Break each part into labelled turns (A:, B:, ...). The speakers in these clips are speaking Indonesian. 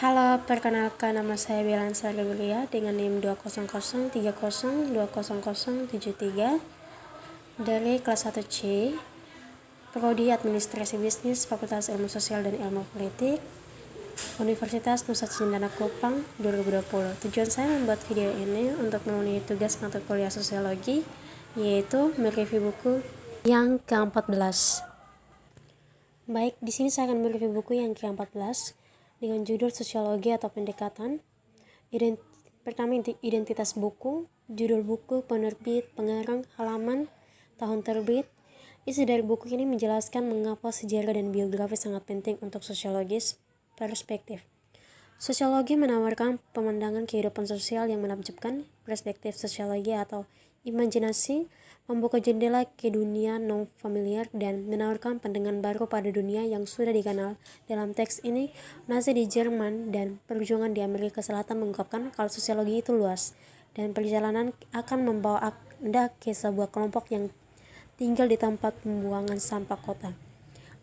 A: Halo, perkenalkan nama saya Belansa Rebelia dengan NIM 20030200073 dari kelas 1C, Prodi Administrasi Bisnis, Fakultas Ilmu Sosial dan Ilmu Politik, Universitas Nusa Cendana Kupang 2020. Tujuan saya membuat video ini untuk memenuhi tugas mata kuliah sosiologi, yaitu mereview buku yang ke-14. Baik, di sini saya akan mereview buku yang ke-14 dengan judul Sosiologi atau Pendekatan. Pertama, identitas buku, judul buku, penerbit, pengarang, halaman, tahun terbit. Isi dari buku ini menjelaskan mengapa sejarah dan biografi sangat penting untuk sosiologis perspektif. Sosiologi menawarkan pemandangan kehidupan sosial yang menakjubkan. Perspektif sosiologi atau imajinasi membuka jendela ke dunia non-familiar dan menawarkan pandangan baru pada dunia yang sudah dikenal. Dalam teks ini, Nazi di Jerman dan perjuangan di Amerika Selatan mengungkapkan kalau sosiologi itu luas, dan perjalanan akan membawa Anda ke sebuah kelompok yang tinggal di tempat pembuangan sampah kota.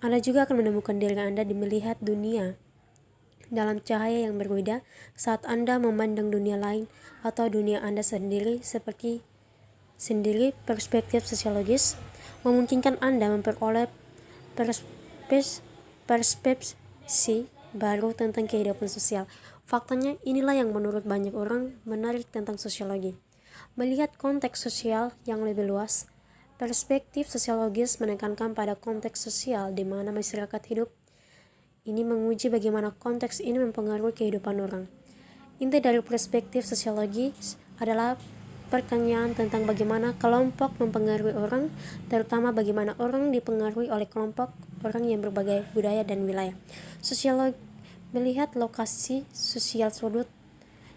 A: Anda juga akan menemukan diri Anda di melihat dunia dalam cahaya yang berbeda saat Anda memandang dunia lain atau dunia Anda sendiri perspektif sosiologis memungkinkan Anda memperoleh persepsi baru tentang kehidupan sosial. Faktanya, inilah yang menurut banyak orang menarik tentang sosiologi. Melihat konteks sosial yang lebih luas, perspektif sosiologis menekankan pada konteks sosial di mana masyarakat hidup. Ini menguji bagaimana konteks ini mempengaruhi kehidupan orang. Inti dari perspektif sosiologis adalah pertanyaan tentang bagaimana kelompok mempengaruhi orang, terutama bagaimana orang dipengaruhi oleh kelompok orang yang berbagai budaya dan wilayah. Sosiolog melihat lokasi sosial sudut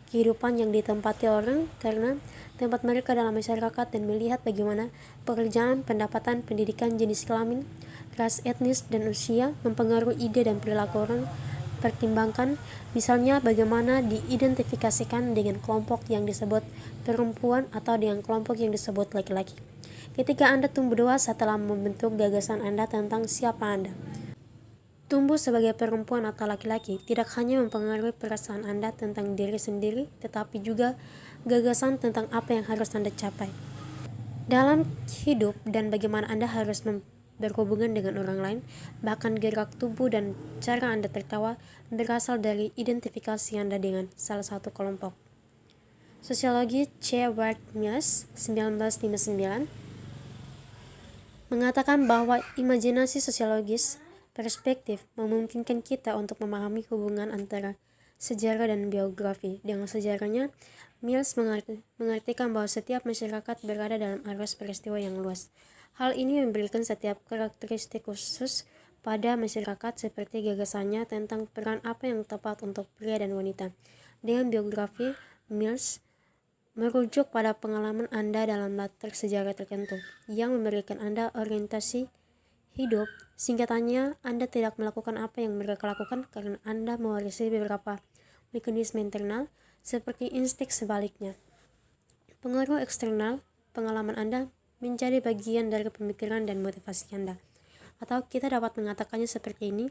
A: kehidupan yang ditempati orang karena tempat mereka dalam masyarakat dan melihat bagaimana pekerjaan, pendapatan, pendidikan, jenis kelamin, ras, etnis, dan usia mempengaruhi ide dan perilaku orang. Pertimbangkan misalnya bagaimana diidentifikasikan dengan kelompok yang disebut perempuan atau dengan kelompok yang disebut laki-laki. Ketika Anda tumbuh dewasa telah membentuk gagasan Anda tentang siapa Anda. Tumbuh sebagai perempuan atau laki-laki tidak hanya mempengaruhi perasaan Anda tentang diri sendiri, tetapi juga gagasan tentang apa yang harus Anda capai dalam hidup dan bagaimana Anda harus berhubungan dengan orang lain. Bahkan gerak tubuh dan cara Anda tertawa berasal dari identifikasi Anda dengan salah satu kelompok. Sosiologi C. Ward Mills 1959 mengatakan bahwa imajinasi sosiologis perspektif memungkinkan kita untuk memahami hubungan antara sejarah dan biografi. Dengan sejarahnya, Mills mengartikan bahwa setiap masyarakat berada dalam arus peristiwa yang luas. Hal ini memberikan setiap karakteristik khusus pada masyarakat seperti gagasannya tentang peran apa yang tepat untuk pria dan wanita. Dengan biografi, Mills merujuk pada pengalaman Anda dalam latar sejarah tertentu yang memberikan Anda orientasi hidup. Singkatannya, Anda tidak melakukan apa yang mereka lakukan karena Anda mewarisi beberapa mekanisme internal seperti insting sebaliknya. Pengaruh eksternal pengalaman Anda menjadi bagian dari pemikiran dan motivasi Anda. Atau kita dapat mengatakannya seperti ini,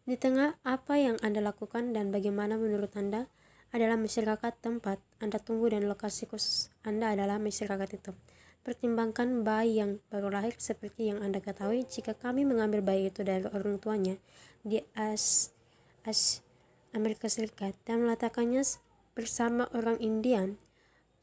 A: di tengah apa yang Anda lakukan dan bagaimana menurut Anda adalah masyarakat tempat Anda tumbuh dan lokasi khusus Anda adalah masyarakat itu. Pertimbangkan bayi yang baru lahir seperti yang Anda ketahui. Jika kami mengambil bayi itu dari orang tuanya di Amerika Serikat dan meletakkannya bersama orang Indian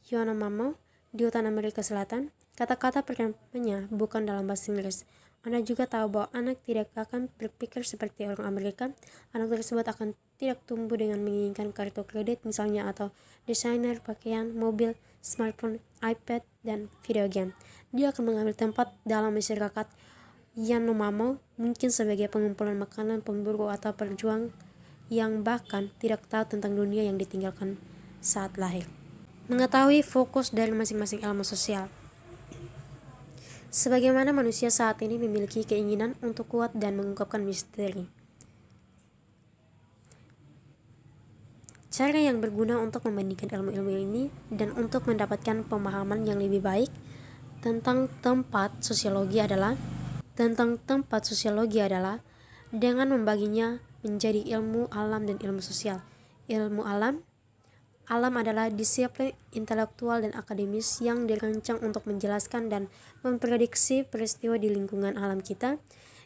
A: Yanomamo di hutan Amerika Selatan, kata-kata pertamanya bukan dalam bahasa Inggris. Anda juga tahu bahwa anak tidak akan berpikir seperti orang Amerika. Anak tersebut akan tidak tumbuh dengan menginginkan kartu kredit misalnya, atau desainer pakaian, mobil, smartphone, iPad, dan video game. Dia akan mengambil tempat dalam masyarakat Yanomamo, mungkin sebagai pengumpulan makanan, pemburu, atau perjuang yang bahkan tidak tahu tentang dunia yang ditinggalkan saat lahir. Mengetahui fokus dari masing-masing ilmu sosial. Sebagaimana manusia saat ini memiliki keinginan untuk kuat dan mengungkapkan misteri. Cara yang berguna untuk membandingkan ilmu-ilmu ini dan untuk mendapatkan pemahaman yang lebih baik tentang tempat sosiologi adalah dengan membaginya menjadi ilmu alam dan ilmu sosial. ilmu alam. Alam adalah disiplin intelektual dan akademis yang dirancang untuk menjelaskan dan memprediksi peristiwa di lingkungan alam kita.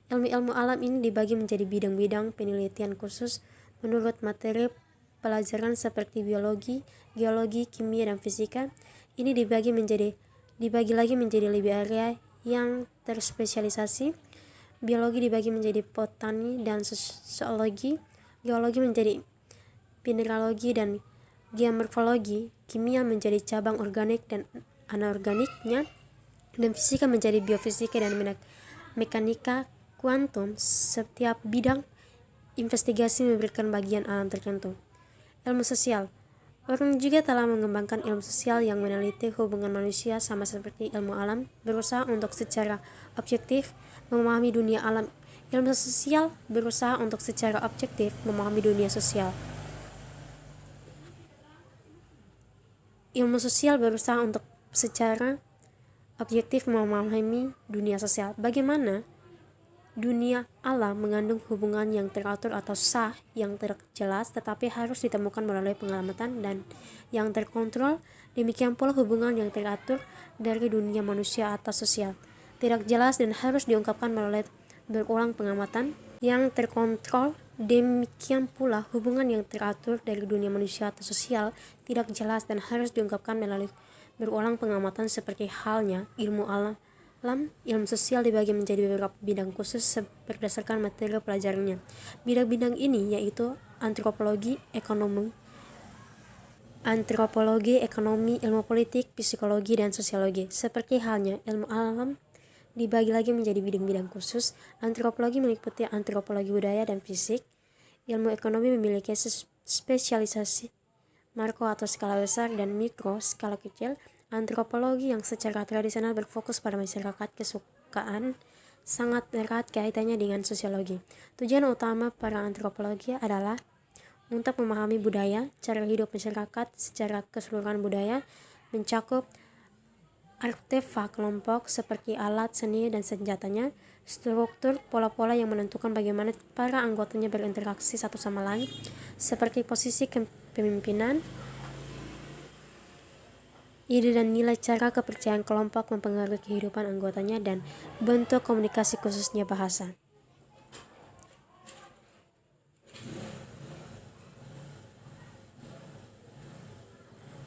A: Ilmu-ilmu alam ini dibagi menjadi bidang-bidang penelitian khusus menurut materi pelajaran seperti biologi, geologi, kimia, dan fisika. Ini dibagi lagi menjadi lebih area yang terspesialisasi. Biologi dibagi menjadi botani dan zoologi, geologi menjadi mineralogi dan geomorfologi, kimia menjadi cabang organik dan anorganiknya, dan fisika menjadi biofisika dan mekanika kuantum. Setiap bidang investigasi memberikan bagian alam tertentu. Ilmu sosial. Orang juga telah mengembangkan ilmu sosial yang meneliti hubungan manusia sama seperti ilmu alam, berusaha untuk secara objektif memahami dunia alam. Ilmu sosial berusaha untuk secara objektif memahami dunia sosial. Ilmu sosial berusaha untuk secara objektif memahami dunia sosial. Bagaimana dunia alam mengandung hubungan yang teratur atau sah yang terjelas, tetapi harus ditemukan melalui pengamatan dan yang terkontrol. Demikian pula hubungan yang teratur dari dunia manusia atau sosial tidak jelas dan harus diungkapkan melalui berulang pengamatan yang terkontrol. Demikian pula hubungan yang teratur dari dunia manusia atau sosial tidak jelas dan harus diungkapkan melalui berulang pengamatan. Seperti halnya ilmu alam, ilmu sosial dibagi menjadi beberapa bidang khusus berdasarkan materi pelajarannya. Bidang-bidang ini yaitu antropologi, ekonomi, ilmu politik, psikologi, dan sosiologi. Seperti halnya ilmu alam dibagi lagi menjadi bidang-bidang khusus. Antropologi meliputi antropologi budaya dan fisik. Ilmu ekonomi memiliki spesialisasi makro atau skala besar dan mikro skala kecil. Antropologi yang secara tradisional berfokus pada masyarakat kesukaan sangat erat kaitannya dengan sosiologi. Tujuan utama para antropologi adalah untuk memahami budaya, cara hidup masyarakat secara keseluruhan. Budaya mencakup artefak kelompok seperti alat, seni, dan senjatanya, struktur, pola-pola yang menentukan bagaimana para anggotanya berinteraksi satu sama lain, seperti posisi kepemimpinan, ide dan nilai, cara kepercayaan kelompok mempengaruhi kehidupan anggotanya, dan bentuk komunikasi khususnya bahasa.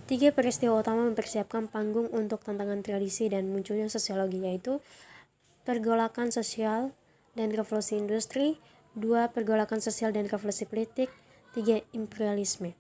A: Tiga peristiwa utama mempersiapkan panggung untuk tantangan tradisi dan munculnya sosiologi, yaitu pergolakan sosial dan revolusi industri, 2. Pergolakan sosial dan revolusi politik, 3. Imperialisme.